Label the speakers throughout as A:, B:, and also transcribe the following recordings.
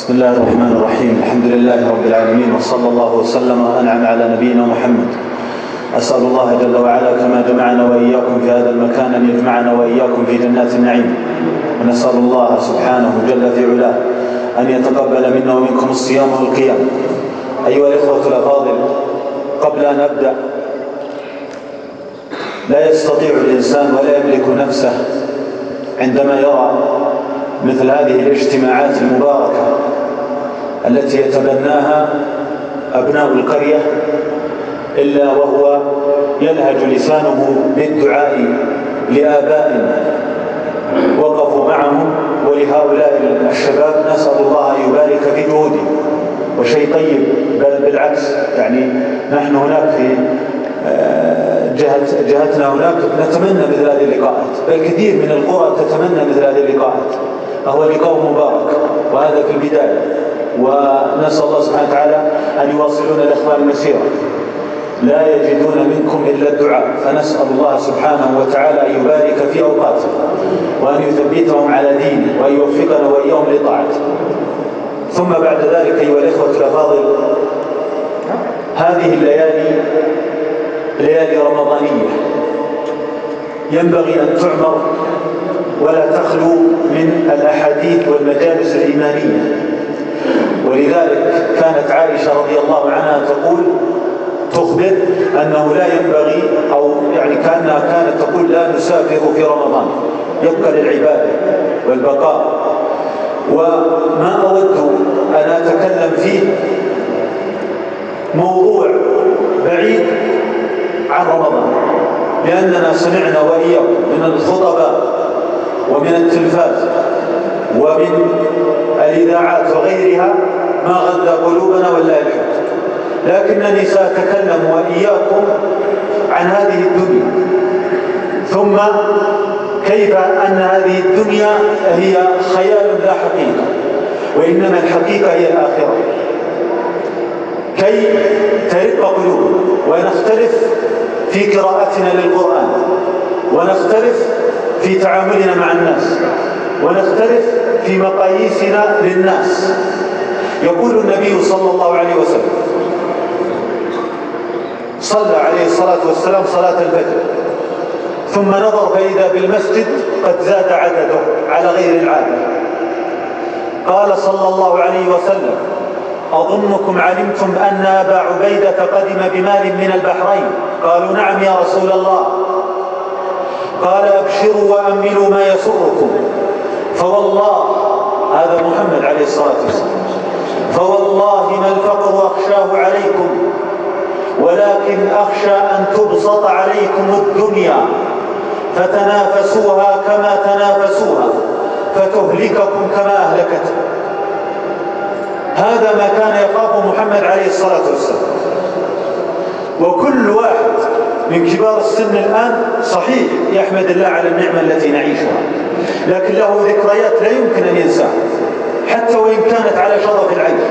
A: بسم الله الرحمن الرحيم. الحمد لله رب العالمين، وصلى الله وسلم وأنعم على نبينا محمد. أسأل الله جل وعلا كما جمعنا وإياكم في هذا المكان أن يجمعنا وإياكم في جنات النعيم، ونسأل الله سبحانه جل في علاه أن يتقبل منا ومنكم الصيام والقيام. أيها الإخوة الأفاضل، قبل أن أبدأ، لا يستطيع الإنسان ولا يملك نفسه عندما يرى مثل هذه الاجتماعات المباركة التي يتبناها أبناء القرية إلا وهو يلهج لسانه بالدعاء لآباء وقفوا معهم ولهؤلاء الشباب. نسأل الله أن يبارك في جهودهم، وشيء طيب، بل بالعكس، يعني نحن هناك في جهتنا هناك نتمنى مثل هذه اللقاءات، بل كثير من القرى تتمنى مثل هذه اللقاءات. فهو لقاء مبارك، وهذا في البداية، ونسأل الله سبحانه وتعالى أن يواصلون الإخوان المسيرة. لا يجدون منكم إلا الدعاء، فنسأل الله سبحانه وتعالى أن يبارك في أوقاتهم، وأن يثبتهم على دينه، وأن يوفقنا وإياهم لطاعته. ثم بعد ذلك أيها الإخوة الأفاضل، هذه الليالي ليالي رمضانية ينبغي أن تعمر ولا تخلو من الأحاديث والمجالس الإيمانية. ولذلك كانت عائشة رضي الله عنها تخبر أنه لا ينبغي، أو يعني كانت تقول: لا نسافر في رمضان، يبقى للعبادة والبقاء. وما أود أن أتكلم فيه موضوع بعيد عن رمضان، لأننا سمعنا وإياكم من الخطباء ومن التلفاز ومن الإذاعات وغيرها ما غذى قلوبنا والله الحمد. لكنني سأتكلم وإياكم عن هذه الدنيا، ثم كيف أن هذه الدنيا هي خيال لا حقيقة، وإنما الحقيقة هي الآخرة، كي ترق قلوبنا ونختلف في قراءتنا للقرآن، ونختلف في تعاملنا مع الناس، ونختلف في مقاييسنا للناس. يقول النبي صلى الله عليه وسلم: صلى عليه الصلاة والسلام صلاة الفجر، ثم نظر فإذا بالمسجد قد زاد عدده على غير العادة. قال صلى الله عليه وسلم: أظنكم علمتم أن أبا عبيدة قدم بمال من البحرين. قالوا: نعم يا رسول الله. قال: أبشروا وأملوا ما يسركم، فوالله، هذا محمد عليه الصلاة والسلام، فوالله ما الفقر أخشاه عليكم، ولكن أخشى أن تبسط عليكم الدنيا فتنافسوها كما تنافسوها فتهلككم كما أهلكتكم. هذا ما كان يخاف محمد عليه الصلاة والسلام. وكل واحد من كبار السن الآن صحيح يحمد الله على النعمة التي نعيشها، لكن له ذكريات لا يمكن أن ينساها، حتى وإن كانت على شرف العيش،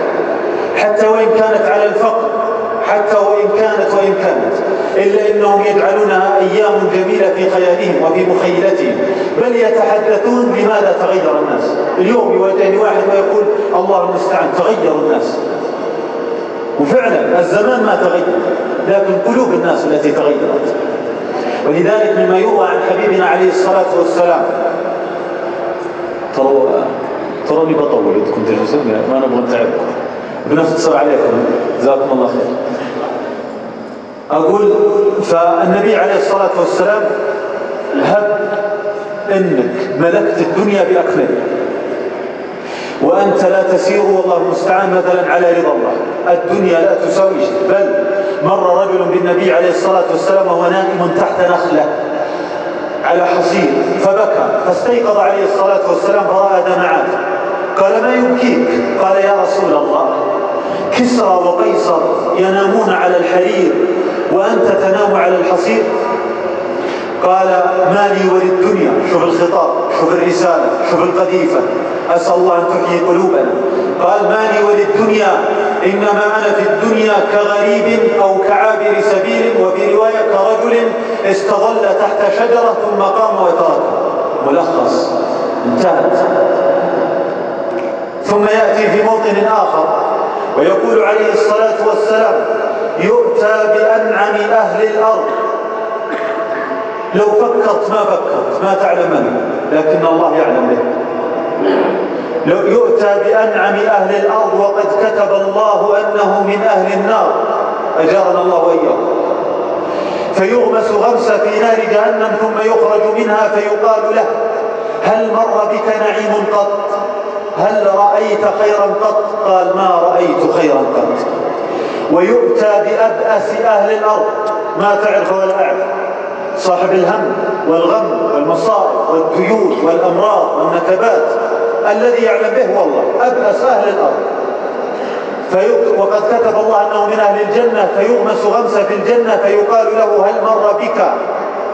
A: حتى وإن كانت على الفقر، حتى وإن كانت إلا إنهم يجعلونها أيام جميلة في خيالهم وفي مخيلتهم، بل يتحدثون لماذا تغير الناس. اليوم يواجهني واحد ويقول: الله المستعان، تغير الناس. وفعلا الزمان ما تغير، لكن قلوب الناس التي تغيرت. ولذلك مما يروى عن حبيبنا عليه الصلاة والسلام، تروني بطول إذا كنت جزء، ما نبغى نتعبكم، بنختصر عليكم، جزاكم الله خير. أقول: فالنبي عليه الصلاة والسلام هب إنك ملكت الدنيا بأكملها، وأنت لا تسير والله المستعان مثلا على رضا الله. الدنيا لا تساوي شيء. بل مر رجل بالنبي عليه الصلاة والسلام وهو نائم تحت نخلة على حصير، فبكى، فاستيقظ عليه الصلاة والسلام فرأى دمعات. قال: ما يبكيك؟ قال: يا رسول الله، كسرى وقيصر ينامون على الحرير وأنت تنام على الحصير. قال: ما لي وللدنيا. شوف الخطاب، شوف الرسالة، شوف القذيفة. أسأل الله أن تحيي قلوبنا. قال: ما لي وللدنيا، إنما أنا في الدنيا كغريب أو كعابر سبيل، وفي رواية كرجل استظل تحت شجرة ثم قام وترك. ملخص، انتهت. ثم يأتي في موطن آخر ويقول عليه الصلاة والسلام: يؤتى بأنعم أهل الأرض. لو فكرت ما تعلمن، لكن الله يعلم به. لو يؤتى بأنعم أهل الأرض وقد كتب الله أنه من أهل النار، أجارنا الله وإياه، فيغمس غمسة في نار جهنم ثم يخرج منها فيقال له: هل مر بك نعيم قط؟ هل رأيت خيرا قط؟ قال: ما رأيت خيرا قط. ويؤتى بأبأس أهل الأرض، ما تعرف ولا أعرف، صاحب الهم والغم والمصائب والديون والأمراض والنكبات، الذي يعلم به هو الله. أبأس أهل الأرض، وقد كتب الله أنه من أهل الجنة، فيغمس غمسة في الجنة فيقال له: هل مر بك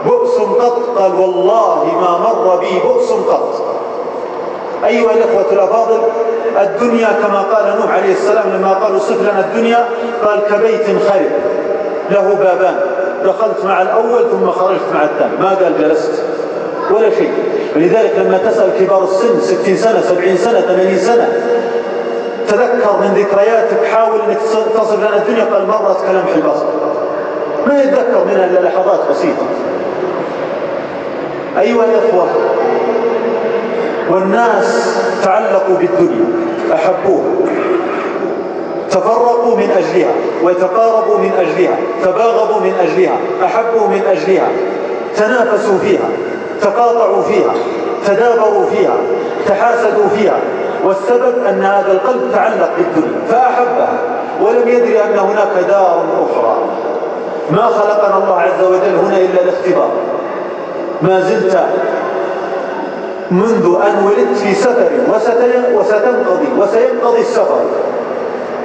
A: بؤس قط؟ قال: والله ما مر بي بؤس قط. أيها الإخوة الأفاضل، الدنيا كما قال نوح عليه السلام لما قالوا: صف لنا الدنيا، قال: كبيت خرب له بابان، دخلت مع الأول ثم خرجت مع الثاني. ما قال جلست ولا شيء. ولذلك لما تسأل كبار السن 60 سنة 70 سنة 80 سنة: تذكر من ذكرياتك، حاول انك تصف لنا الدنيا، قال: مرت كلمح البصر، ما يتذكر منها الا لحظات بسيطه. ايها الاخوه، والناس تعلقوا بالدنيا، احبوها، تفرقوا من اجلها، وتقاربوا من اجلها، تباغضوا من اجلها، احبوا من اجلها، تنافسوا فيها، تقاطعوا فيها، تدابروا فيها، تحاسدوا فيها. والسبب أن هذا القلب تعلق بالدنيا فأحبها، ولم يدري أن هناك دار أخرى. ما خلقنا الله عز وجل هنا إلا الاختبار. ما زلت منذ أن ولدت في سفر وسينقضي السفر،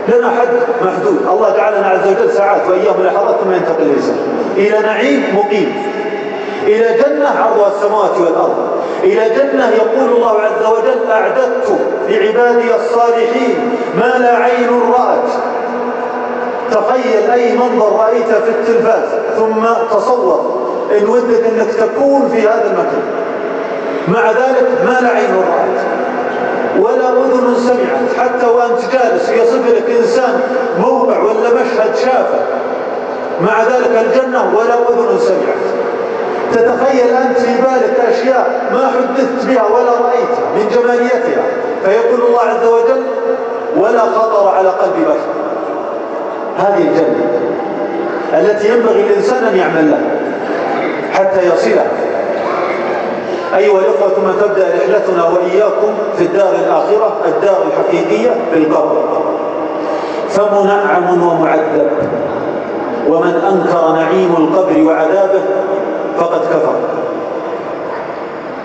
A: لنا حد محدود. الله جعلنا عز وجل ساعات وأيام لحظات ثم ينتقل الإنسان إلى نعيم مقيم، إلى جنة عرضها السماوات والأرض، إلى جنة يقول الله عز وجل: أعددت لعبادي الصالحين ما لا عين رأت. تخيل أي منظر رأيت في التلفاز، ثم تصور إن ودك أنك تكون في هذا المكان. مع ذلك ما لا عين رأت ولا أذن سمعت، حتى وأنت جالس يصف لك إنسان موقع ولا مشهد شافه، مع ذلك الجنة ولا أذن سمعت. تتخيل أنت في بالك أشياء ما حدثت بها ولا رأيتها من جماليتها، فيقول الله عز وجل: ولا خطر على قلب بشر. هذه الجنة التي ينبغي الإنسان أن يعمل لها حتى يصلها. أيها الأخوة، ثم تبدأ رحلتنا وإياكم في الدار الآخرة، الدار الحقيقية بالقبر. فمنعم ومعذب، ومن أنكر نعيم القبر وعذابه فقد كفر.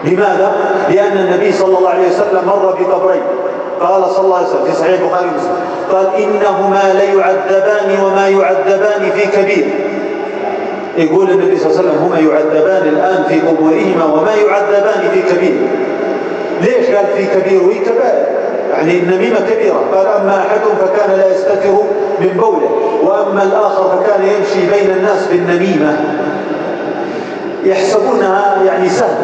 A: لماذا؟ لأن النبي صلى الله عليه وسلم مر بقبرين، قال صلى الله عليه وسلم في صحيح البخاري ومسلم، قال: إنهما ليعذبان وما يعذبان في كبير. يقول النبي صلى الله عليه وسلم: هما يعذبان الآن في قبورهما وما يعذبان في كبير. ليش قال في كبير؟ وهي كبائر، يعني النميمة كبيرة. قال: أما أحدهم فكان لا يستتر من بوله، وأما الآخر فكان يمشي بين الناس بالنميمة يحسبونها يعني سهل.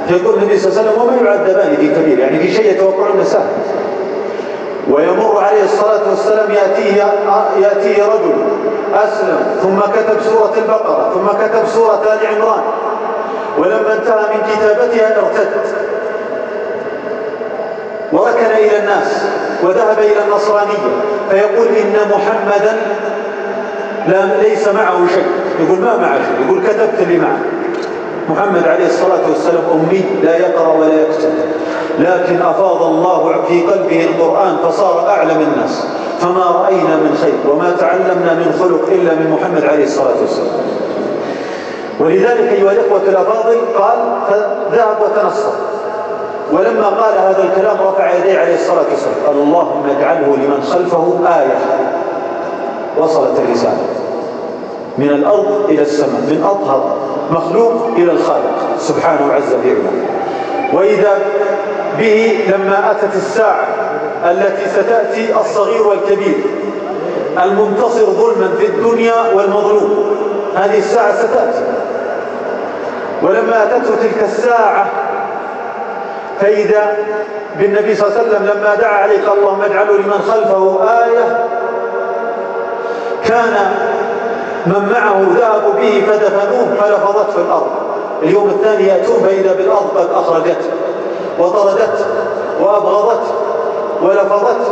A: يقول النبي صلى الله عليه وسلم: وما يعذبان في كبير، يعني في شيء يتوقعون سهل. ويمر عليه الصلاة والسلام يأتيه رجل أسلم، ثم كتب سورة البقرة، ثم كتب سورة آل عمران، ولما انتهى من كتابتها ارتد وركن إلى الناس وذهب إلى النصرانية، فيقول: إن محمدا ليس معه شيء. يقول: ما معه شيء. يقول: كتبت اللي معه. محمد عليه الصلاة والسلام أمي، لا يقرأ ولا يكتب، لكن أفاض الله في قلبه القرآن فصار أعلم الناس، فما رأينا من خير وما تعلمنا من خلق إلا من محمد عليه الصلاة والسلام. ولذلك أيها الإخوة الأفاضل، قال: فذهب وتنصر، ولما قال هذا الكلام رفع يديه عليه الصلاة والسلام، قال: اللهم اجعله لمن خلفه آية. وصلت الرسالة من الأرض إلى السماء، من أطهر مخلوق إلى الخالق سبحانه عز وجل. وإذا به لما أتت الساعة التي ستأتي الصغير والكبير، المنتصر ظلما في الدنيا والمظلوم، هذه الساعة ستأتي. ولما أتته تلك الساعة فإذا بالنبي صلى الله عليه وسلم لما دعا عليه قال اللهم اجعله لمن خلفه آية، كان من معه ذهبوا به فدفنوه فلفظت في الأرض. اليوم الثاني يأتون فإذا بالأرض قد أخرجته وطردته وأبغضته ولفظته،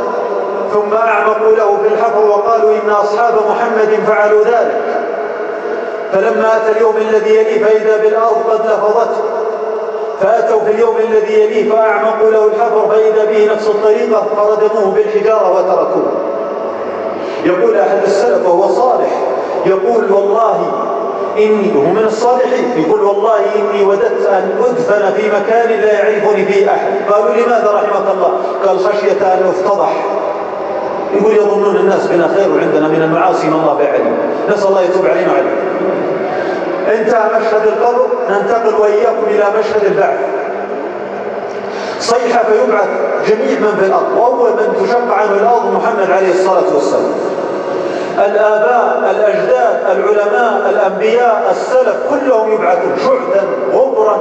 A: ثم أعمقوا له في الحفر وقالوا إن أصحاب محمد فعلوا ذلك. فلما أتى اليوم الذي يليه فإذا بالأرض قد لفظته، فأتوا في اليوم الذي يليه فأعمقوا له الحفر فإذا به نفس الطريقة فردموه بالحجارة وتركوه. يقول أحد السلف وهو صالح، يقول والله إني، وهو من الصالحين، يقول والله إني وددت أن أدفن في مكان لا يعرفني فيه أحد. قالوا لماذا رحمك الله؟ قال خشية أن أفتضح. يقول يظنون الناس بنا خير وعندنا من المعاصي ما الله بعلم، نسأل الله يتوب علينا وعليكم. انتهى مشهد القبر، ننتقل وإياكم إلى مشهد البعث. صيحة فيبعث جميع من في الأرض، وأول من تشق عنه الأرض محمد عليه الصلاة والسلام. الآباء، الأجداد، العلماء، الأنبياء، السلف كلهم يبعثون شعثا غبرا.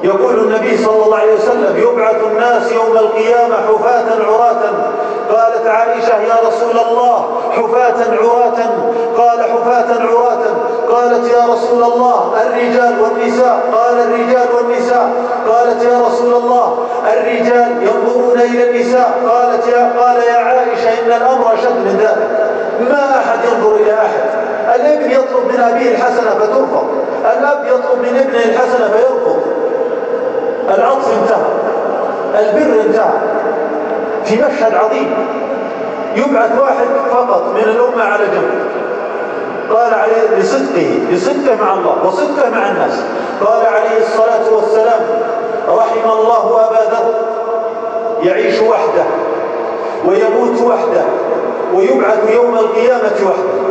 A: يقول النبي صلى الله عليه وسلم يبعث الناس يوم القيامة حفاة عراة. قالت عائشة يا رسول الله حفاة عراة؟ قال حفاة عراة. قالت يا رسول الله الرجال والنساء؟ قال الرجال والنساء. قالت يا رسول الله الرجال ينظرون إلى النساء؟ قال يا عائشة إن الأمر أشد من ذلك، ما أحد ينظر إلى أحد. الابن يطلب من أبيه الحسنة فترفض، الأب يطلب من ابنه الحسنة فيرفض. العطف انتهى، البر انتهى. في مشهد عظيم يبعث واحد فقط من الأمة على جنب، قال عليه لصدقه مع الله وصدقه مع الناس. قال عليه الصلاة والسلام رحم الله أبا ذر، يعيش وحده ويموت وحده ويبعث يوم القيامة وحده.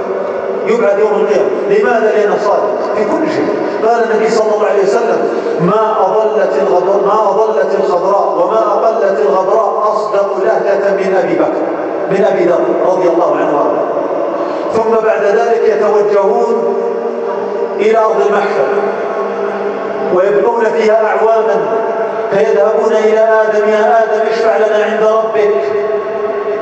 A: يبعث يوم القيامة. لماذا؟ لأنه صادق في كل شيء. قال النبي صلى الله عليه وسلم ما أضلت الخضراء وما أقلت الغبراء أصدق لهجة من أبي ذر رضي الله عنه وارضاه. ثم بعد ذلك يتوجهون إلى أرض المحشر ويبقون فيها أعواما، فيذهبون إلى آدم يا آدم اشفع لنا عند ربك،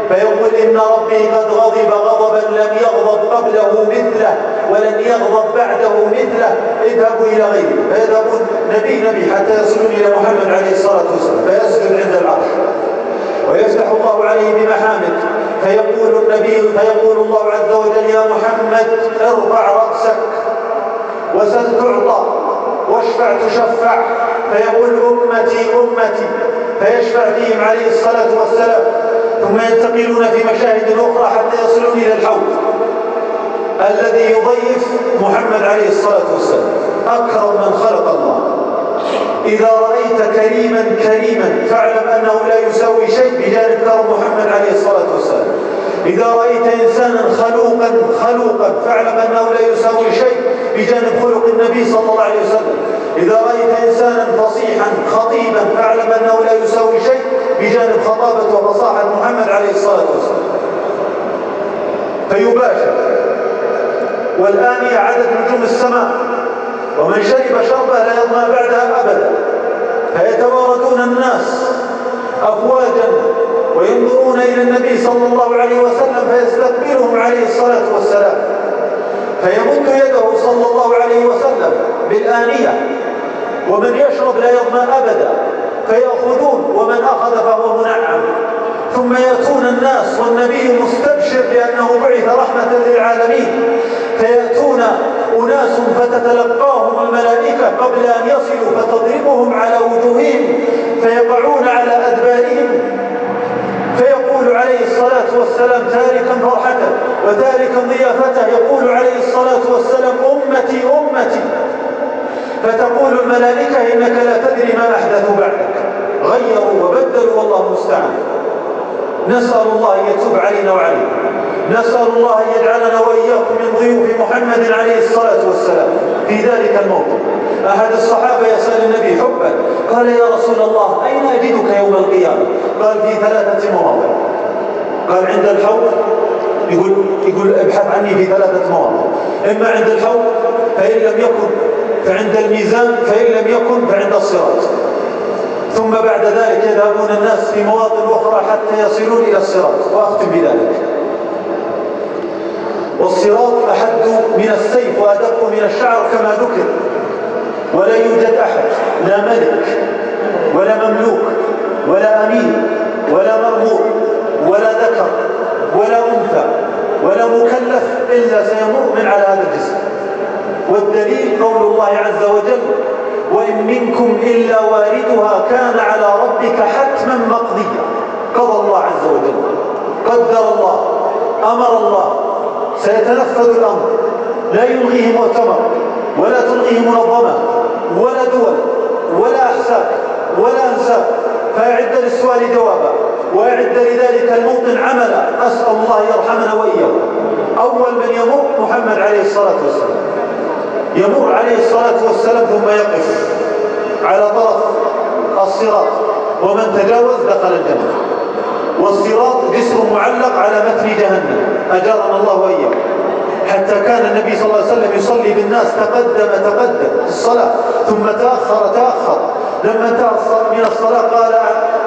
A: فيقول إن ربي قد غضب غضبا لم يغضب قبله مثله ولن يغضب بعده مثله، اذهبوا إلى غيره. فيذهبون نبي حتى يصلون إلى محمد عليه الصلاة والسلام فيسجد عند العرش ويفتح الله عليه بمحامد، فيقول الله عز وجل يا محمد ارفع رأسك وسل تعطى واشفع تشفع. فيقول أمتي فيشفع فيهم عليه الصلاة والسلام. ثم ينتقلون في مشاهد أخرى حتى يصلون إلى الحوض الذي يضيف محمد عليه الصلاة والسلام، أكرم من خلق الله. إذا رأيت كريما فاعلم أنه لا يساوي شيء بجانب كرم محمد عليه الصلاة والسلام. إذا رأيت إنسانا خلوقا فاعلم أنه لا يساوي شيء بجانب خلق النبي صلى الله عليه وسلم. إذا رأيت إنسانا فصيحا خطيبا فاعلم أنه لا يساوي شيء بجانب خطابة وفصاحة محمد عليه الصلاة والسلام. فيباشر. والآن عدد نجوم السماء، ومن شرب شربة لا يظمأ بعدها أبدا. فيتواردون الناس أفواجا وينظرون إلى النبي صلى الله عليه وسلم فيستقبلهم عليه الصلاة والسلام، فيمد يده صلى الله عليه وسلم بالآنية، ومن يشرب لا يظمأ أبدا فيأخذون، ومن أخذ فهو منعم. ثم يأتون الناس والنبي مستبشر لأنه بعث رحمة للعالمين، فيأتون أناس فتتلقاهم الملائكة قبل أن يصلوا فتضربهم على وجوههم فيقعون على أدبارهم. فيقول عليه الصلاة والسلام تاركا فرحته وتاركا ضيافته، يقول عليه الصلاة والسلام أمتي. فتقول الملائكة إنك لا تدري ما أحدثوا بعدك، غيروا وبدلوا والله المستعان. نسأل الله أن يتوب علينا وعليكم، نسأل الله أن يجعلنا وإياكم من ضيوف محمد عليه الصلاة والسلام في ذلك الموطن. أحد الصحابة يسأل النبي حبا، قال يا رسول الله أين أجدك يوم القيامة؟ قال في 3 مواضع. قال عند الحوض، يقول ابحث عني في 3 مواضع، إما عند الحوض فإن لم يكن فعند الميزان، فإن لم يكن فعند الصراط. ثم بعد ذلك يذهبون الناس في مواطن أخرى حتى يصلون إلى الصراط. وأختم بذلك. والصراط أحد من السيف وأدق من الشعر كما ذكر، ولا يوجد أحد، لا ملك ولا مملوك ولا أمين ولا مرموق ولا ذكر ولا أنثى ولا مكلف إلا سيمر من على هذا الجسم. والدليل قول الله عز وجل: وإن منكم إلا واردها كان على ربك حتما مقضيا. قضى الله عز وجل، قدر الله، أمر الله، سيتنفذ الأمر، لا يلغيه مؤتمر ولا تلغيه منظمة ولا دول ولا أحساب ولا أنساب. فأعد للسؤال جوابا وأعد لذلك الموطن عملا. أسأل الله يرحمنا وإياه. أول من يمر محمد عليه الصلاة والسلام، يمر عليه الصلاة والسلام ثم يقف على طرف الصراط، ومن تجاوز دخل الجنة. والصراط جسر معلق على متن جهنم، أجارنا الله وإياه. حتى كان النبي صلى الله عليه وسلم يصلي بالناس، تقدم في الصلاة ثم تأخر. لما انتهى من الصلاة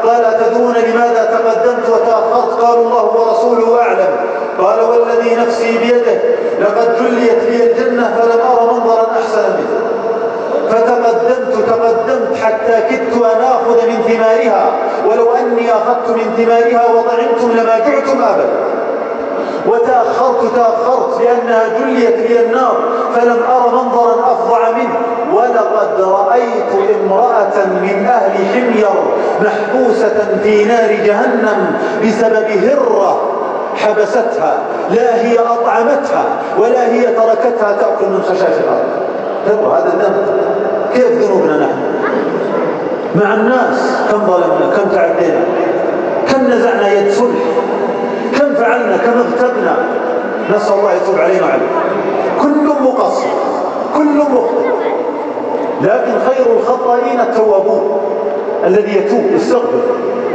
A: قال: أتدرون لماذا تقدمت وتأخرت؟ قالوا: الله ورسوله أعلم. قال: والذي نفسي بيده لقد جليت لي الجنة فلم أرى منظرا أحسن منه، فتقدمت حتى كدت أن آخذ من ثمارها، ولو أني أخذت من ثمارها وطعمتم لما جعتم أبدا. وتأخرت لأنها جليت لي النار فلم أرى منظرا أفظع منه، ولقد رأيت امرأة من أهل حمير محبوسة في نار جهنم بسبب هرة حبستها، لا هي أطعمتها ولا هي تركتها تأكل من خشاش الأرض. هرة، هذا الذنب. كيف ذنوبنا نحن مع الناس؟ كم ظلمنا، كم تعدينا، كم نزعنا يد صلح، كم فعلنا، كم اغتبنا. نسأل الله يتوب علينا وعليكم. كل مقصر، كل مخطئ، لكن خير الخطائين التوابون، الذي يتوب يستغفر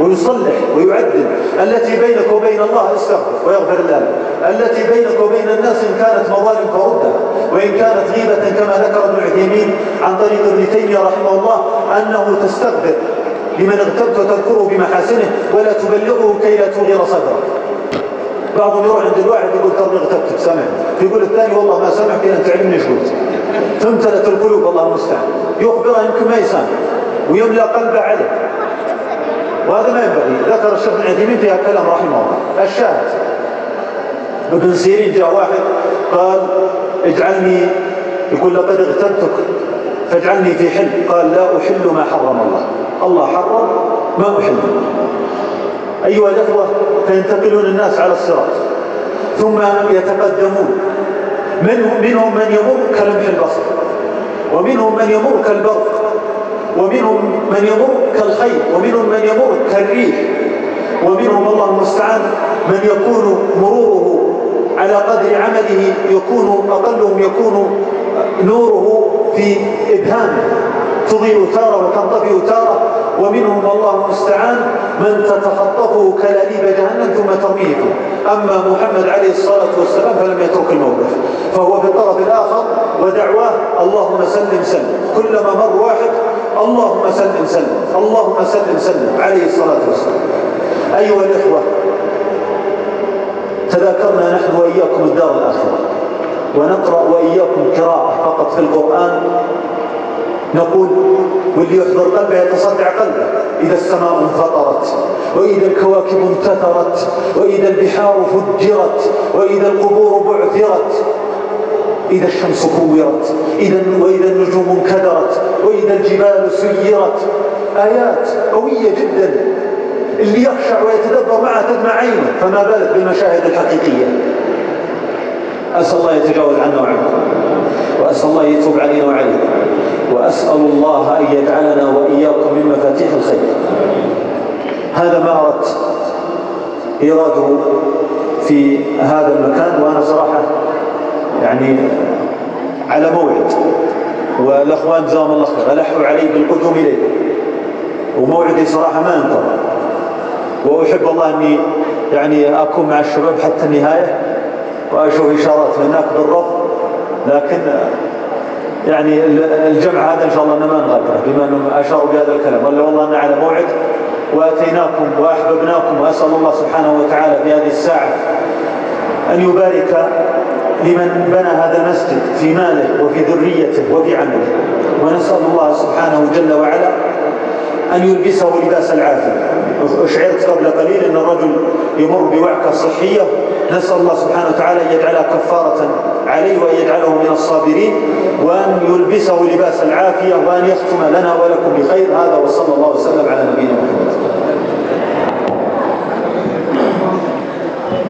A: ويصلح ويعدل. التي بينك وبين الله استغفر ويغفر الله، التي بينك وبين الناس إن كانت مظالم فردها، وإن كانت غيبة كما ذكر ابن عثيمين عن طريق ابن تيمية رحمه الله أنه تستغفر لمن اغتبت وتذكره بمحاسنه ولا تبلغه كي لا تغير صدره. بعضهم يروح عند الواحد يقول: ترى اغتبتك، سمع. يقول الثاني: والله ما سمعت، أنت تعلمني ايش قلت. فامتلت القلوب، الله المستعان. يخبره يمكن ما يسامح ويملأ قلبه عليه، وهذا ما ينبغي. ذكر الشيخ ابن عثيمين فيها كلام رحمه الله. الشاهد: ابن سيرين جاء واحد قال: اجعلني، يقول: لقد اغتبتك فاجعلني في حل. قال: لا أحل ما حرم الله، الله حرم ما أحل. أيها الأخوة، فينتقلون الناس على الصراط ثم يتقدمون. منهم من يمر كلمح البصر، ومنهم من يمر كالبرق، ومنهم من يمر كالخيل، ومنهم من يمر كالريح، ومنهم الله المستعان من يكون مروره على قدر عمله، يكون أقلهم يكون نوره في إبهامه، تضيء تارة وتنطفئ تارة. ومنهم الله المستعان من تتخطفه كلاليب جهنم ثم ترميه. أما محمد عليه الصلاة والسلام فلم يترك الموقف، فهو في الطرف الآخر، ودعواه: اللهم سلم سلم. كلما مر واحد: اللهم سلم سلم، اللهم سلم سلم، عليه الصلاة والسلام. أيها الإخوة، تذاكرنا نحن وإياكم الدار الآخرة، ونقرأ وإياكم قراءة فقط في القرآن. نقول: واللي يحضر قلبه يتصدع قلبه. إذا السماء انفطرت، وإذا الكواكب انتثرت، وإذا البحار فجرت، وإذا القبور بعثرت، إذا الشمس كورت، وإذا النجوم انكدرت، وإذا الجبال سيرت. آيات قوية جدا، اللي يخشع ويتدبر معها تدمع عينه، فما بالك بالمشاهد الحقيقية. أسأل الله يتجاوز عنا وعنكم، وأسأل الله يتوب علينا وعليكم، وأسأل الله أن يجعلنا وإياكم من مفاتيح الخير. هذا ما أردت إيراده في هذا المكان، وأنا صراحة يعني على موعد، والأخوان جزاهم الله خير ألحوا علي بالقدوم إليه، وموعدي صراحة ما انتظر، وأحب الله أني يعني أكون مع الشباب حتى النهاية، وأشوف إشارات هناك بالرفض، لكن يعني الجمع هذا إن شاء الله أننا ما نغادره بما أنهم أشاروا بهذا الكلام، قال والله أنا على موعد وأتيناكم وأحببناكم، وأسأل الله سبحانه وتعالى في هذه الساعة أن يبارك لمن بنى هذا المسجد في ماله وفي ذريته وفي عمله، ونسأل الله سبحانه جل وعلا أن يلبسه لباس العافية. أشعرت قبل قليل أن الرجل يمر بوعكة صحية، نسأل الله سبحانه وتعالى أن يجعلها كفارة عليه وأن يجعله من الصابرين، وأن يلبسه لباس العافية، وأن يختم لنا ولكم بخير. هذا وصلى الله وسلم على نبينا محمد.